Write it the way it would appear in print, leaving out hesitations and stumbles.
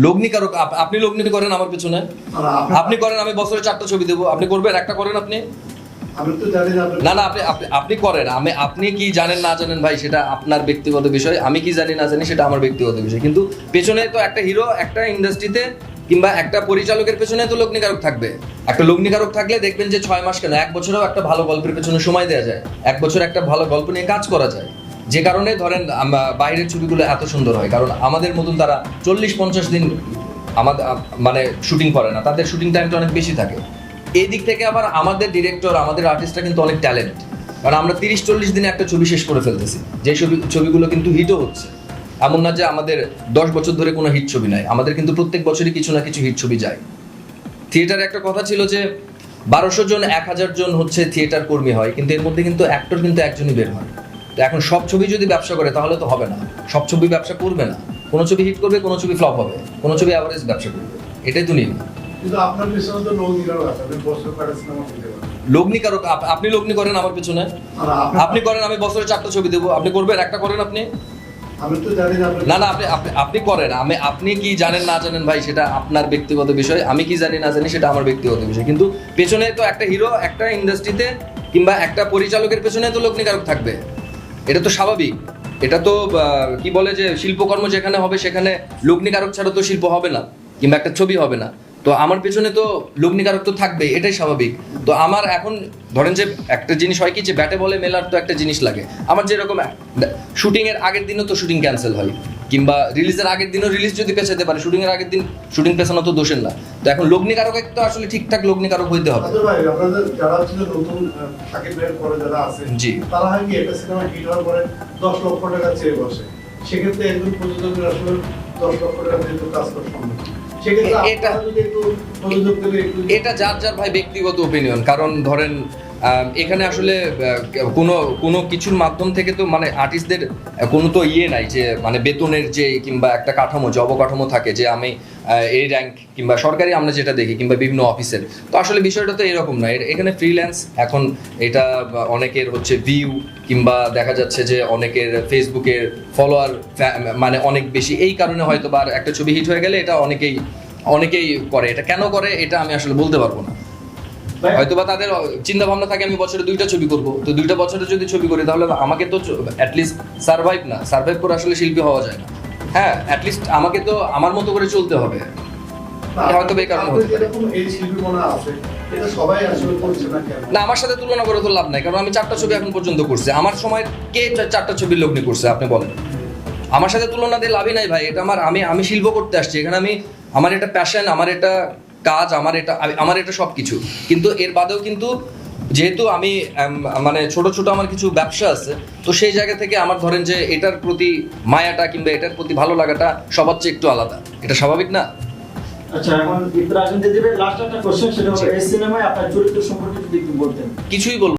লগ্নিকারক আপনি লগ্নি করেন আমার পেছনে, আপনি করেন, আমি বছরে 4টা ছবি দেবো, আপনি করবেন, একটা করেন আপনি। আমি তো জানি না না আপনি আপনি করেন, আপনি কি জানেন না জানেন ভাই সেটা আপনার ব্যক্তিগত বিষয়, আমি কি জানি না জানি সেটা আমার ব্যক্তিগত বিষয়। কিন্তু পেছনে তো একটা হিরো, একটা ইন্ডাস্ট্রিতে কিংবা একটা পরিচালকের পেছনে তো লগ্নিকারক থাকবে। একটা লগ্নিকারক থাকলে দেখবেন যে 6 মাস কেন 1 বছরেও একটা ভালো গল্পের পেছনে সময় দেওয়া যায়, 1 বছর একটা ভালো গল্প নিয়ে কাজ করা যায়। যে কারণে ধরেন বাইরের ছবিগুলো এত সুন্দর হয়, কারণ আমাদের মতন তারা 40-50 দিন আমাদের মানে শুটিং করে না, তাদের শুটিং টাইমটা অনেক বেশি থাকে। এই দিক থেকে আবার আমাদের ডিরেক্টর, আমাদের আর্টিস্টরা কিন্তু অনেক ট্যালেন্ট, কারণ আমরা 30-40 দিনে একটা ছবি শেষ করে ফেলতেছি, যে ছবিগুলো কিন্তু হিটও হচ্ছে। এমন না যে আমাদের 10 বছর ধরে কোনো হিট ছবি নাই, আমাদের কিন্তু প্রত্যেক বছরই কিছু না কিছু হিট ছবি যায়। থিয়েটারে একটা কথা ছিল যে 1200 জন 1000 জন হচ্ছে থিয়েটার কর্মী হয়, কিন্তু এর মধ্যে কিন্তু অ্যাক্টর কিন্তু একজনই বের হয়। তো এখন সব ছবি যদি ব্যবসা করে তাহলে তো হবে না, সব ছবি ব্যবসা করবে না, কোনো ছবি হিট করবে, কোনো ছবি ফ্লপ হবে, কোনো ছবি অ্যাভারেজ ব্যবসা করবে, এটাই তো নিয়ম। কিন্তু আপনার পেছনে তো লগ্নিকারক আছে, আপনি বছর কাটা সিনেমা করতে পারেন। লগ্নিকারক আপনি লগ্নি করেন আমার পেছনে, আপনি করেন, আমি বছরে 4টা ছবি দেবো, আপনি করবেন, একটা করেন আপনি। আমি তো জানি না আপনি করেন, আপনি কি জানেন না জানেন ভাই সেটা আপনার ব্যক্তিগত বিষয়, আমি কি জানি না জানি সেটা আমার ব্যক্তিগত বিষয়। কিন্তু পেছনে তো একটা হিরো, একটা ইন্ডাস্ট্রিতে কিংবা একটা পরিচালকের পেছনে তো লগ্নিকারক থাকবে, এটা তো স্বাভাবিক। এটা তো কি বলে যে শিল্পকর্ম যেখানে হবে সেখানে লগ্নিকারক ছাড়া তো শিল্প হবে না, কিংবা একটা ছবি হবে না। তো আমার পেছনে তো লগ্নিকারক তো থাকবে, এটাই স্বাভাবিক। তো আমার এখন ধরেন যে একটা জিনিস হয় কি, যে ব্যাটে বলে মেলার তো একটা জিনিস লাগে। আমার যেরকম শুটিং এর আগের দিনও তো শুটিং ক্যান্সেল হয়, কিংবা রিলিজের আগের দিনও রিলিজ যদি পেছাতে পারে, শুটিং এর আগের দিন শুটিং পেছানো তো দোষের না। তো এখন লগ্নিকারক তো আসলে ঠিকঠাক লগ্নিকারক হইতে হবে। ভাই আপনাদের যারা ছিল নতুন সাকিব ভাইয়ের পরে যারা আছে, জি, তারা হয় কি একটা সিনেমা হিট হওয়ার পরে 10 লক্ষ টাকা চেয়ে বসে, সেক্ষেত্রে একজন প্রযোজকের আসলে 10 লক্ষ টাকা দিয়ে তো কাজ করা সম্ভব। এটা যার যার ভাই ব্যক্তিগত ওপিনিয়ন। কারণ ধরেন এখানে আসলে কোনো কিছুর মাধ্যম থেকে তো মানে আর্টিস্টদের কোনো তো নাই যে মানে বেতনের যে কিংবা একটা কাঠামো, যে অবকাঠামো থাকে, যে আমি এই র্যাঙ্ক কিংবা সরকারি আমরা যেটা দেখি কিংবা বিভিন্ন অফিসের, তো আসলে বিষয়টা তো এরকম না। এখানে ফ্রিল্যান্স, এখন এটা অনেকের হচ্ছে ভিউ কিংবা দেখা যাচ্ছে যে অনেকের ফেসবুকের ফলোয়ার মানে অনেক বেশি, এই কারণে হয়তো বা একটা ছবি হিট হয়ে গেলে এটা অনেকেই করে। এটা কেন করে এটা আমি আসলে বলতে পারবো না, হয়তোবা তাদের চিন্তা ভাবনা থাকে আমি বছরে 2টা ছবি করব। তো 2টা বছরে যদি ছবি করি তাহলে আমাকে তো অ্যাটলিস্ট সার্ভাইভ করে আসলে শিল্পী হওয়া যায় না। হ্যাঁ, অ্যাটলিস্ট আমাকে তো আমার মতো করে চলতে হবে, হয়তো এই কারণে হতে পারে। না, আমার সাথে তুলনা করে তো লাভ নাই, কারণ আমি 4টা ছবি এখন পর্যন্ত করছি। আমার সময় কে 4টা ছবির লগ্নি করছে আপনি বলেন? আমার সাথে তুলনা দিয়ে লাভই নাই ভাই। এটা আমি শিল্প করতে আসছি এখানে, আমার এটা প্যাশন, আমার এটা কাজ, আমার এটা সবকিছু। কিন্তু এর বাদেও কিন্তু যেহেতু আমি মানে ছোট ছোট আমার কিছু ব্যবসা আছে, তো সেই জায়গা থেকে আমার ধরেন যে এটার প্রতি মায়াটা কিংবা এটার প্রতি ভালো লাগাটা সবার চেয়ে একটু আলাদা, এটা স্বাভাবিক না? আচ্ছা, এখন ইব্রাহিম দিদির লাস্ট একটা কোশ্চেন, সেটা হলো এই সিনেমায় আপনার চরিত্র সম্পর্কে যদি একটু বলতেন। কিছুই বলবো